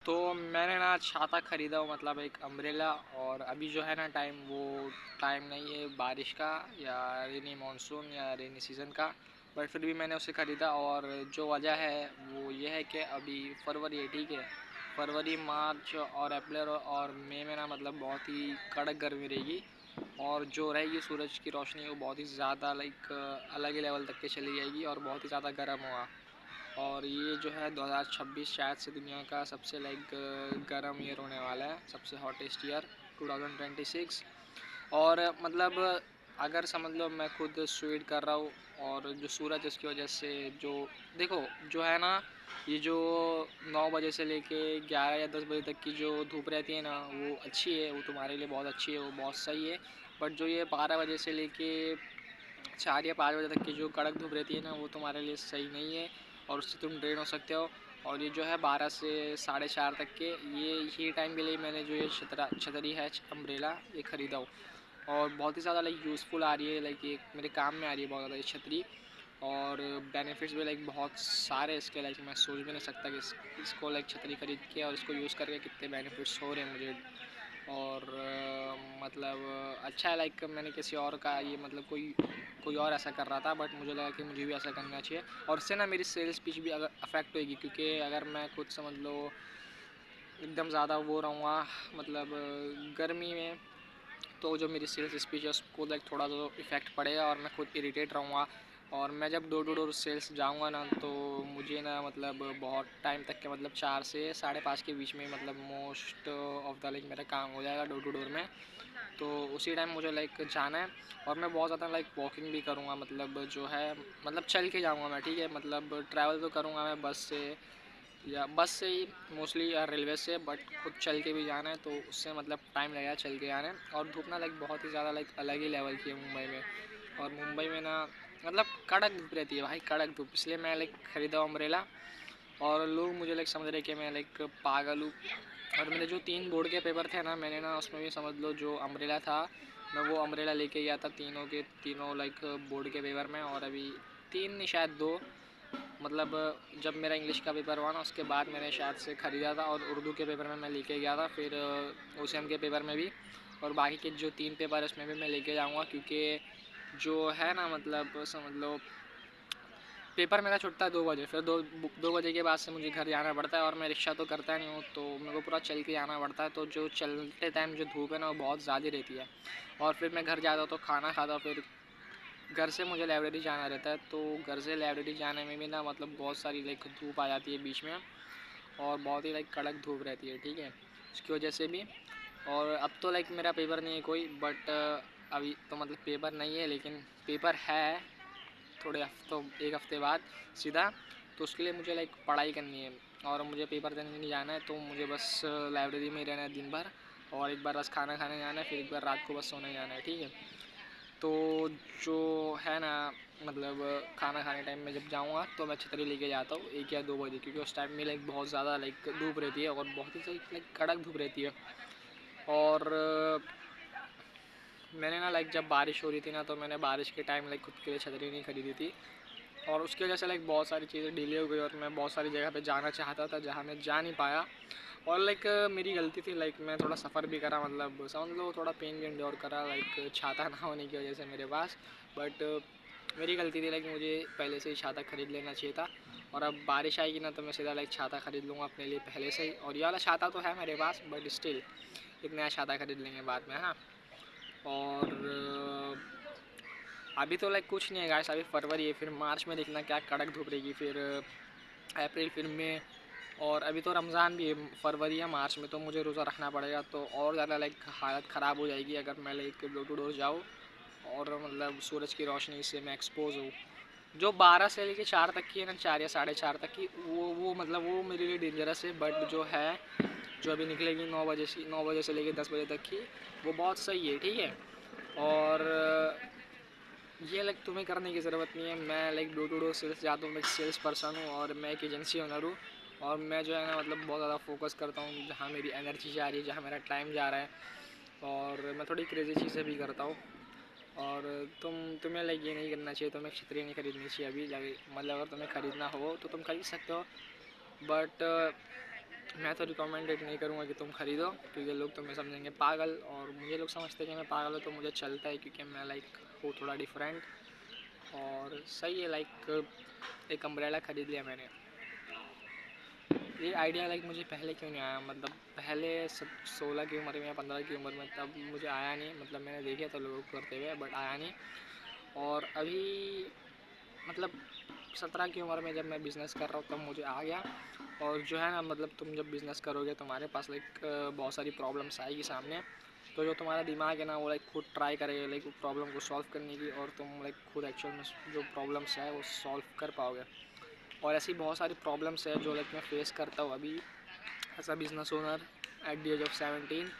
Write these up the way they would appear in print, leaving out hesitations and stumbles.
तो मैंने ना छाता ख़रीदा हो मतलब एक अम्ब्रेला। और अभी जो है ना टाइम वो टाइम नहीं है बारिश का या रेनी मानसून या रेनी सीज़न का, बट फिर भी मैंने उसे ख़रीदा। और जो वजह है वो ये है कि अभी फरवरी है, ठीक है। फरवरी, मार्च और अप्रैल और मई में ना मतलब बहुत ही कड़क गर्मी रहेगी। और जो रहेगी सूरज की रोशनी वो बहुत ही ज़्यादा लाइक अलग ही लेवल तक के चली जाएगी और बहुत ही ज़्यादा गर्म होगा। और ये जो है 2026 शायद से दुनिया का सबसे लाइक गर्म ईयर होने वाला है, सबसे हॉटेस्ट ईयर 2026। और मतलब अगर समझ लो मैं खुद स्वीट कर रहा हूँ और जो सूरज इसकी वजह से जो देखो जो है ना, ये जो 9 बजे से लेके 11 या 10 बजे तक की जो धूप रहती है ना वो अच्छी है, वो तुम्हारे लिए बहुत अच्छी है, वो बहुत सही है। बट जो ये 12 बजे से लेके 4 या 5 बजे तक की जो कड़क धूप रहती है ना वो तुम्हारे लिए सही नहीं है और उससे तुम ड्रेन हो सकते हो। और ये जो है 12 से 4:30 तक के ये टाइम के लिए मैंने जो ये छतरी है अम्ब्रेला ये ख़रीदा हो। और बहुत ही ज़्यादा लाइक यूज़फुल आ रही है, लाइक ये मेरे काम में आ रही है बहुत ज़्यादा ये छतरी। और बेनिफिट्स भी लाइक बहुत सारे इसके, लाइक मैं सोच भी नहीं सकता कि इसको लाइक छतरी ख़रीद के और इसको यूज़ करके कितने बेनिफिट्स हो रहे हैं मुझे। और मतलब अच्छा है, लाइक मैंने किसी और का ये मतलब कोई कोई और ऐसा कर रहा था बट मुझे लगा कि मुझे भी ऐसा करना चाहिए। और इससे ना मेरी सेल्स पिच भी अगर अफेक्ट होएगी, क्योंकि अगर मैं खुद समझ लो एकदम ज़्यादा वो रहूँगा मतलब गर्मी में, तो जो मेरी सेल्स स्पीच है उसको लाइक थोड़ा तो इफ़ेक्ट पड़ेगा और मैं खुद इरिटेट रहूँगा। और मैं जब डोर टू डोर सेल्स जाऊँगा ना तो मुझे ना मतलब बहुत टाइम तक के मतलब 4 से 5:30 के बीच में मतलब मोस्ट ऑफ द लाइक मेरा काम हो जाएगा डोर टू डोर में। तो उसी टाइम मुझे लाइक जाना है। और मैं बहुत ज़्यादा लाइक वॉकिंग भी करूँगा, मतलब जो है मतलब चल के जाऊँगा मैं, ठीक है। मतलब ट्रैवल तो करूँगा मैं बस से या बस से ही मोस्टली या रेलवे से, बट खुद चल के भी जाना है तो उससे मतलब टाइम लगेगा चल के जाने। और धूप ना लाइक बहुत ही ज़्यादा लाइक अलग ही लेवल की है मुंबई में। और मुंबई में ना मतलब कड़क धूप रहती है भाई, कड़क धूप, इसलिए मैं लाइक ख़रीदा अम्ब्रेला। और लोग मुझे लाइक समझ रहे कि मैं लाइक पागल हूँ। और मेरे जो 3 बोर्ड के पेपर थे ना, मैंने ना उसमें भी समझ लो जो अम्ब्रेला था मैं वो अम्ब्रेला लेके गया था तीनों के तीनों लाइक बोर्ड के पेपर में। और अभी 3 नहीं शायद 2, मतलब जब मेरा इंग्लिश का पेपर हुआ ना उसके बाद मैंने शायद से ख़रीदा था। और उर्दू के पेपर में मैं लेके गया था, फिर ओसीएम के पेपर में भी। और बाकी के जो 3 पेपर है उसमें भी मैं लेके जाऊँगा, क्योंकि जो है ना मतलब समझ लो पेपर मेरा छुटता है 2 बजे, फिर 2 बजे के बाद से मुझे घर जाना पड़ता है। और मैं रिक्शा तो करता नहीं हूँ तो मेरे को पूरा चल के जाना पड़ता है। तो जो चलते टाइम जो धूप है ना वो बहुत ज़्यादा रहती है। और फिर मैं घर जाता हूँ तो खाना खाता हूँ, फिर घर से मुझे लाइब्रेरी जाना रहता है। तो घर से लाइब्रेरी जाने में भी ना मतलब बहुत सारी लाइक धूप आ जाती है बीच में और बहुत ही लाइक कड़क धूप रहती है, ठीक है, उसकी वजह से भी। और अब तो लाइक मेरा पेपर नहीं है कोई, बट अभी तो मतलब पेपर नहीं है लेकिन पेपर है थोड़े हफ्तों, 1 हफ़्ते बाद सीधा। तो उसके लिए मुझे लाइक पढ़ाई करनी है और मुझे पेपर देने नहीं जाना है। तो मुझे बस लाइब्रेरी में ही रहना है दिन भर और एक बार बस खाना खाने जाना है, फिर एक बार रात को बस सोने जाना है, ठीक है। तो जो है ना मतलब खाना खाने टाइम में जब जाऊँगा तो मैं छतरी लेके जाता हूँ 1 या 2 बजे, क्योंकि उस टाइम में लाइक बहुत ज़्यादा लाइक धूप रहती है और बहुत ही सही लाइक कड़क धूप रहती है। और मैंने ना लाइक जब बारिश हो रही थी ना तो मैंने बारिश के टाइम लाइक खुद के लिए छतरी नहीं खरीदी थी। और उसकी वजह से लाइक बहुत सारी चीज़ें डिले हो गई और मैं बहुत सारी जगह पे जाना चाहता था जहाँ मैं जा नहीं पाया। और लाइक मेरी गलती थी, लाइक मैं थोड़ा सफ़र भी करा, मतलब समझ लो थोड़ा पेन भी इंड्योर करा लाइक छाता ना होने की वजह से मेरे पास। बट मेरी गलती थी, लाइक मुझे पहले से ही छाता ख़रीद लेना चाहिए था। और अब बारिश आएगी ना तो मैं सीधा लाइक छाता ख़रीद लूँगा अपने लिए पहले से ही। और ये वाला छाता तो है मेरे पास बट स्टिल एक नया छाता ख़रीद लेंगे बाद में, है ना। और अभी तो लाइक कुछ नहीं है गाइस, अभी फरवरी है, फिर मार्च में देखना क्या कड़क धूप रहेगी, फिर अप्रैल, फिर मई। और अभी तो रमज़ान भी है फरवरी या मार्च में, तो मुझे रोज़ा रखना पड़ेगा। तो और ज़्यादा लाइक हालत ख़राब हो जाएगी अगर मैं लाइक डोर टू डोर जाऊँ और मतलब सूरज की रोशनी से मैं एक्सपोज हूँ। जो 12 से लेके 4 तक की है ना, 4 या 4:30 तक की, वो मतलब वो मेरे लिए डेंजरस है। बट जो है जो अभी निकलेगी 9 बजे से लेके 10 बजे तक की, वो बहुत सही है, ठीक है। और ये लाइक तुम्हें करने की ज़रूरत नहीं है। मैं like door to door sales जाता हूँ, मैं सेल्स पर्सन हूँ और मैं एक एजेंसी ओनर हूँ। और मैं जो है ना मतलब बहुत ज़्यादा फोकस करता हूँ जहाँ मेरी एनर्जी जा रही है, जहाँ मेरा टाइम जा रहा है। और मैं थोड़ी क्रेज़ी चीज़ें भी करता हूँ। और तुम्हें लाइक ये नहीं करना चाहिए, तुम्हें छतरी नहीं खरीदनी चाहिए अभी, मतलब अगर तुम्हें ख़रीदना हो तो तुम खरीद सकते हो। बट मैं तो रिकमेंडेड नहीं करूँगा कि तुम ख़रीदो, क्योंकि लोग तुम्हें समझेंगे पागल, और मुझे लोग समझते हैं कि मैं पागल हूँ तो मुझे चलता है, क्योंकि मैं लाइक हूँ थोड़ा डिफरेंट। और सही है, लाइक एक अम्ब्रेला ख़रीद लिया मैंने। ये आइडिया लाइक मुझे पहले क्यों नहीं आया, मतलब पहले 16 की उम्र में या 15 की उम्र में, तब मुझे आया नहीं। मतलब मैंने देखे तो लोगों को करते हुए, बट आया नहीं। और अभी मतलब 17 की उम्र में जब मैं बिज़नेस कर रहा हूँ तब मुझे आ गया। और जो है ना, मतलब तुम जब बिज़नेस करोगे तुम्हारे पास लाइक बहुत सारी प्रॉब्लम्स आएगी सामने, तो जो तुम्हारा दिमाग है ना वो लाइक खुद ट्राई करेगा लाइक प्रॉब्लम को सॉल्व करने की, और तुम लाइक खुद एक्चुअल में जो प्रॉब्लम्स है वो सॉल्व कर पाओगे। और ऐसी बहुत सारी प्रॉब्लम्स है जो लाइक मैं फेस करता हूँ अभी as a business owner at the age of 17,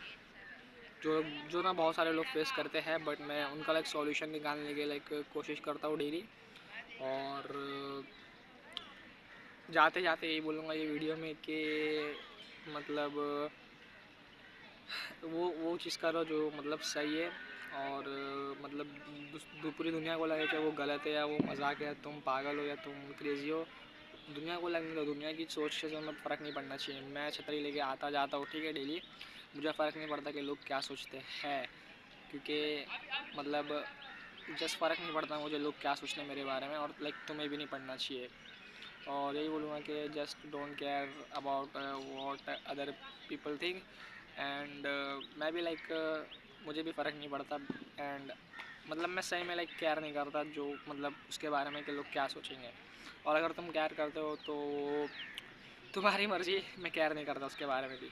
जो जो ना बहुत सारे लोग फेस करते हैं, बट मैं उनका लाइक सॉल्यूशन निकालने की लाइक कोशिश करता हूँ डेली। और जाते जाते यही बोलूँगा ये वीडियो में कि मतलब वो चीज़ करो जो मतलब सही है। और मतलब पूरी दुनिया को लगे कि वो गलत है या वो मजाक है, तुम पागल हो या तुम क्रेज़ी हो, दुनिया को लगने दो। दुनिया की सोच से हमें फ़र्क नहीं पड़ना चाहिए। मैं छतरी लेके आता जाता हूँ, ठीक है, डेली, मुझे फ़र्क नहीं पड़ता कि लोग क्या सोचते हैं, क्योंकि मतलब जस्ट फ़र्क नहीं पड़ता मुझे लोग क्या सोचते हैं मेरे बारे में, और लाइक तुम्हें भी नहीं पड़ना चाहिए। और यही बोलूँगा कि just don't care about what other people think. And मैं भी लाइक मुझे भी फ़र्क नहीं पड़ता। एंड मतलब मैं सही में लाइक केयर नहीं करता जो मतलब उसके बारे में कि लोग क्या सोचेंगे। और अगर तुम केयर करते हो तो तुम्हारी मर्ज़ी, मैं केयर नहीं करता उसके बारे में भी।